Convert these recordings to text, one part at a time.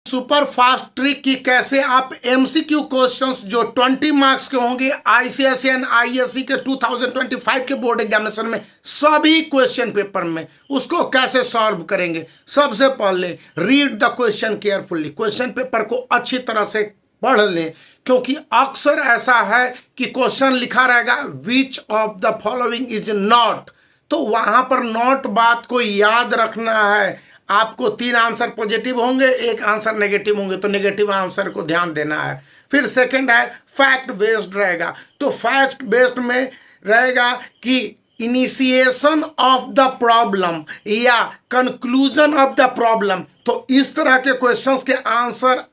Super fast trick की कैसे आप एमसीक्यू क्वेश्चंस जो 20 मार्क्स के होंगे आईसीएसई एंड आईएससी के 2025 के बोर्ड एग्जामिनेशन में सभी क्वेश्चन पेपर में उसको कैसे सॉल्व करेंगे। सबसे पहले read the question carefully, question paper को अच्छी तरह से पढ़ लें, क्योंकि अक्सर ऐसा है कि क्वेश्चन लिखा रहेगा which of the following is not, तो वहां पर नॉट बात को याद रखना है। आपको 3 आंसर पॉजिटिव होंगे, 1 आंसर नेगेटिव होंगे, तो नेगेटिव आंसर को ध्यान देना है। फिर सेकंड है फैक्ट बेस्ड रहेगा, तो फैक्ट बेस्ड में रहेगा कि इनिशिएशन ऑफ द प्रॉब्लम या कंक्लूजन ऑफ द प्रॉब्लम, तो इस तरह के क्वेश्चंस के आंसर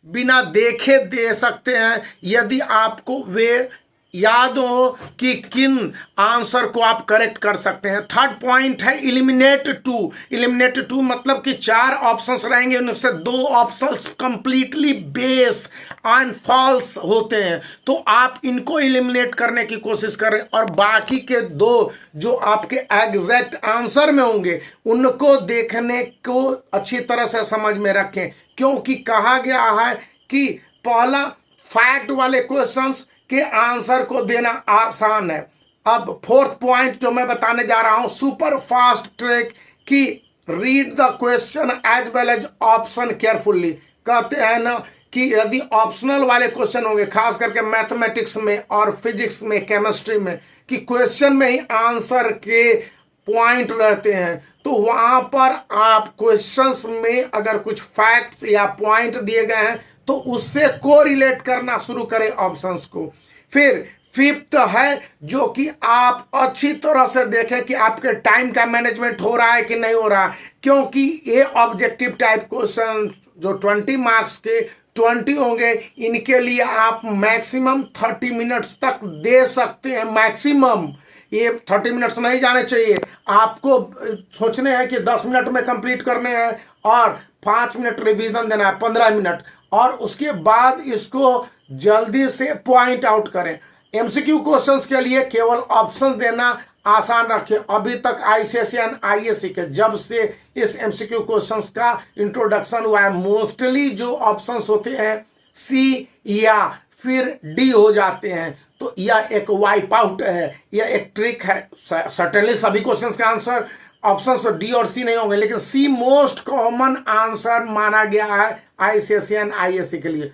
बिना देखे दे सकते हैं यदि आपको वे याद हो कि किन आंसर को आप करेक्ट कर सकते हैं। थर्ड पॉइंट है इलिमिनेट टू। इलिमिनेट टू मतलब कि 4 ऑप्शंस रहेंगे, उनमें से 2 options completely base and false होते हैं, तो आप इनको इलिमिनेट करने की कोशिश करें और बाकी के 2 जो आपके एग्जैक्ट आंसर में होंगे उनको देखने को अच्छी तरह से समझ में रखें, क्योंकि कहा गया है कि पहला फैक्ट वाले क्वेश्चंस के आंसर को देना आसान है। अब फोर्थ पॉइंट जो मैं बताने जा रहा हूं सुपर फास्ट ट्रिक की read the question as well as option carefully. कहते हैं ना कि यदि ऑप्शनल वाले क्वेश्चन होंगे, खास करके मैथमेटिक्स में और फिजिक्स में, केमिस्ट्री में, कि क्वेश्चन में ही आंसर के पॉइंट रहते हैं, तो वहां पर आप क्वेश्चंस में अगर कुछ फैक्ट्स या पॉइंट दिए गए हैं तो उससे कोरिलेट करना शुरू करें ऑप्शंस को। फिर फिफ्थ है जो कि आप अच्छी तरह से देखें कि आपके टाइम का मैनेजमेंट हो रहा है कि नहीं हो रहा, क्योंकि ये ऑब्जेक्टिव टाइप क्वेश्चन जो 20 मार्क्स के 20 होंगे, इनके लिए आप मैक्सिमम 30 मिनट्स तक दे सकते हैं। मैक्सिमम ये 30 मिनट्स नहीं जाने चाहिए, आपको सोचने हैं कि 10 मिनट में कंप्लीट करने हैं और 5 मिनट रिवीजन देना है, 15 मिनट, और उसके बाद इसको जल्दी से पॉइंट आउट करें। एमसीक्यू क्वेश्चंस के लिए केवल ऑप्शन देना आसान रखें। अभी तक आईसीएसई एंड आईएससी के जब से इस एमसीक्यू क्वेश्चंस का इंट्रोडक्शन हुआ है, मोस्टली जो ऑप्शंस होते हैं सी या फिर डी हो जाते हैं, तो यह एक वाइप आउट है, यह एक ट्रिक है। सर्टेनली सभी क्वेश्चंस का आंसर ऑप्शंस डी और सी नहीं होंगे, लेकिन सी मोस्ट कॉमन आंसर माना गया है आईसीएसई एंड आईएससी के लिए।